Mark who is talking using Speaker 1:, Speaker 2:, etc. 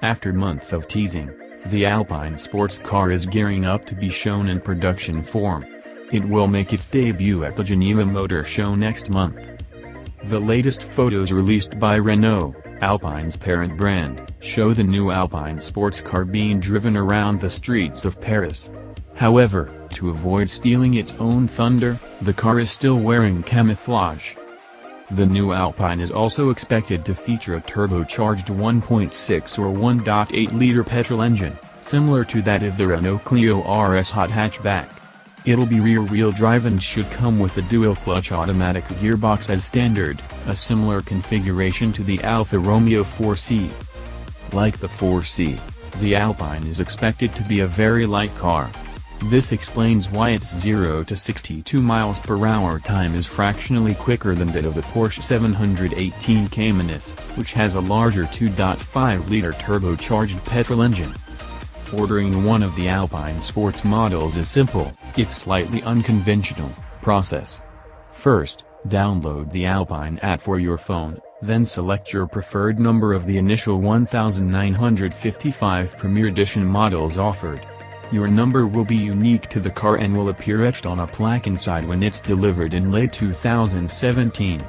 Speaker 1: After months of teasing, the Alpine sports car is gearing up to be shown in production form. It will make its debut at the Geneva Motor Show next month. The latest photos released by Renault, Alpine's parent brand, show the new Alpine sports car being driven around the streets of Paris. However, to avoid stealing its own thunder, the car is still wearing camouflage. The new Alpine is also expected to feature a turbocharged 1.6 or 1.8-liter petrol engine, similar to that of the Renault Clio RS hot hatchback. It'll be rear-wheel drive and should come with a dual-clutch automatic gearbox as standard, a similar configuration to the Alfa Romeo 4C. Like the 4C, the Alpine is expected to be a very light car. This explains why its 0 to 62 miles per hour time is fractionally quicker than that of the Porsche 718 Cayman S, which has a larger 2.5-liter turbocharged petrol engine. Ordering one of the Alpine sports models is simple, if slightly unconventional, process. First, download the Alpine app for your phone, then select your preferred number of the initial 1955 Premier Edition models offered. Your number will be unique to the car and will appear etched on a plaque inside when it's delivered in late 2017.